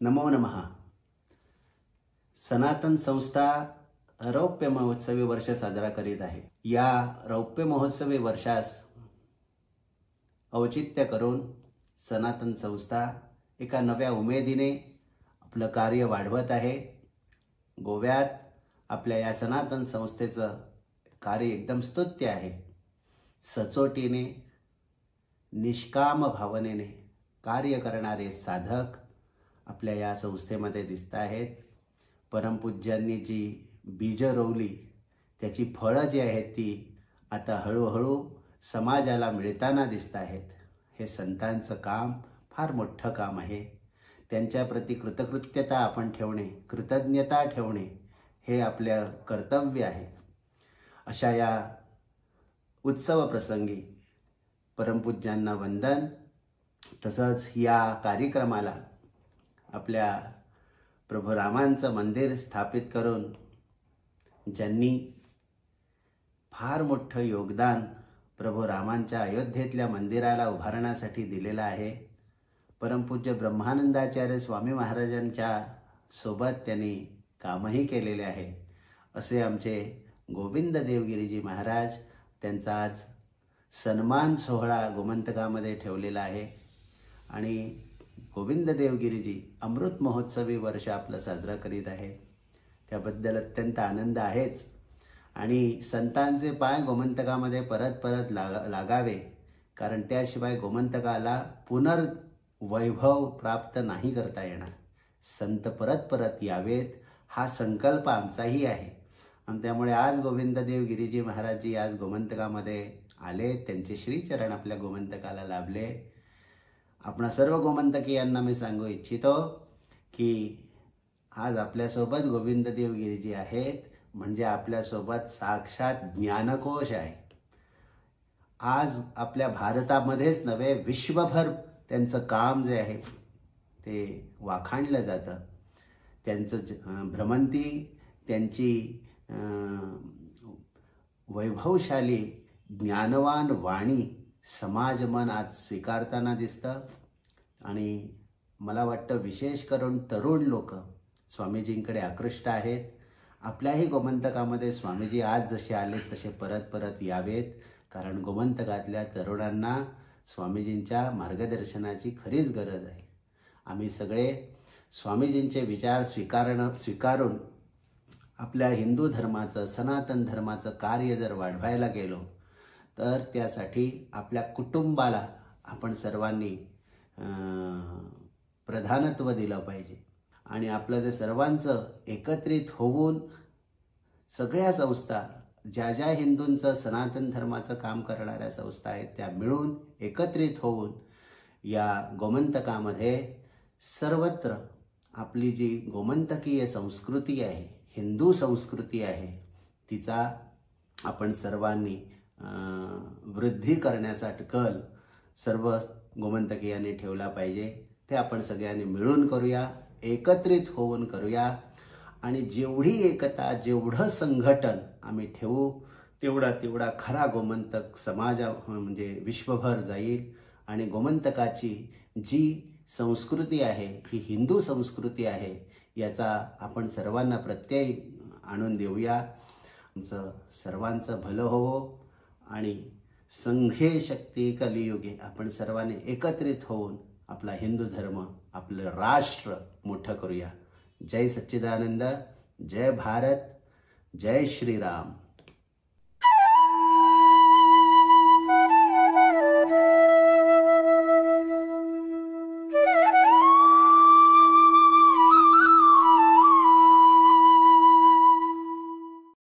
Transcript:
नमो नमः। सनातन संस्था रौप्य महोत्सवी वर्ष साजरा करीत आहे। या रौप्य महोत्सवी वर्षास औचित्य करून सनातन संस्था एका नव्या उमेदीने आपलं कार्य वाढवत आहे। गोव्यात आपल्या या सनातन संस्थेचं कार्य एकदम स्तुत्य आहे। सचोटीने निष्काम भावनेने कार्य करणारे साधक आपल्या या संस्थेमध्ये दिसत आहेत। परमपूज्यांनी जी बीज रोवली त्याची फळं जी आहेत ती आता हळूहळू समाजाला मिळताना दिसत आहेत। हे संतांचं काम फार मोठं काम आहे। त्यांच्याप्रती कृतकृत्यता आपण ठेवणे, कृतज्ञता ठेवणे हे आपलं कर्तव्य आहे। अशा या उत्सव प्रसंगी परमपूज्यांना वंदन। तसंच या कार्यक्रमाला आपल्या प्रभू रामांचं मंदिर स्थापित करून ज्यांनी फार मोठं योगदान प्रभू रामांच्या अयोध्येतल्या मंदिराला उभारण्यासाठी दिलेलं आहे, परमपूज्य ब्रह्मानंदाचार्य स्वामी महाराजांच्या सोबत त्यांनी कामही केलेले आहे, असे आमचे गोविंद देवगिरीजी महाराज। त्यांचा आज सन्मान सोहळा गोमंतकामध्ये ठेवलेला आहे आणि गोविंद देवगिरीजी अमृत महोत्सवी वर्ष आपलं साजरा करीत आहे। त्याबद्दल अत्यंत आनंद आहेच। आणि संतांचे पाय गोमंतकामध्ये परत परत लागावे, कारण त्याशिवाय गोमंतकाला पुनर्वैभव प्राप्त नाही करता येणार। संत परत परत यावेत हा संकल्प आमचाही आहे। आणि त्यामुळे आज गोविंद देवगिरीजी महाराजजी आज गोमंतकामध्ये आले, त्यांचे श्रीचरण आपल्या गोमंतकाला लाभले। आपण सर्व गोमंतकीयांना मी सांगू इच्छितो की आज आपल्यासोबत गोविंद देवगिरीजी आहेत, म्हणजे आपल्यासोबत साक्षात ज्ञानकोश आहे। आज आपल्या भारतामध्येच नव्हे विश्वभर त्यांचं काम जे आहे ते वाखाणलं जातं। त्यांचं भ्रमंती, त्यांची वैभवशाली ज्ञानवान वाणी समाज मन आज स्वीकारताना दिसतं। आणि मला वाटतं विशेष करून तरुण लोक स्वामीजींकडे आकृष्ट आहेत। आपल्याही गोमंतकामध्ये स्वामीजी आज जसे आलेत तसे परत परत यावेत, कारण गोमंतकातल्या तरुणांना स्वामीजींच्या मार्गदर्शनाची खरीच गरज आहे। आम्ही सगळे स्वामीजींचे विचार स्वीकारून आपल्या हिंदू धर्माचं, सनातन धर्माचं कार्य जर वाढवायला गेलो तर त्यासाठी आपल्या कुटुंबाला आपण सर्वांनी प्रधानत्व दिलं पाहिजे। आणि आपलं जे सर्वांचं एकत्रित होऊन सगळ्या संस्था ज्या ज्या हिंदूंचं सनातन धर्माचं काम करणाऱ्या संस्था आहेत त्या मिळून एकत्रित होऊन या गोमंतकामध्ये सर्वत्र आपली जी गोमंतकीय संस्कृती आहे, हिंदू संस्कृती आहे, तिचा आपण सर्वांनी वृद्धी करण्यासाठी कल सर्व गोमंतकीयांनी ठेवला पाहिजे। ते आपण सगळ्यांनी मिळून करूया, एकत्रित होऊन करूया। आणि जेवढी एकता, जेवढं संघटन आम्ही ठेवू तेवढा खरा गोमंतक म्हणजे विश्वभर जाईल। आणि गोमंतकाची जी संस्कृती आहे ही हिंदू संस्कृती आहे, याचा आपण सर्वांना प्रत्यय आणून देऊया। आमचं सर्वांचं भलं होवो आणि संघे शक्ती कलियुगे आपण सर्वांनी एकत्रित होऊन आपला हिंदू धर्म, आपलं राष्ट्र मोठं करूया। जय सच्चिदानंद, जय भारत, जय श्रीराम।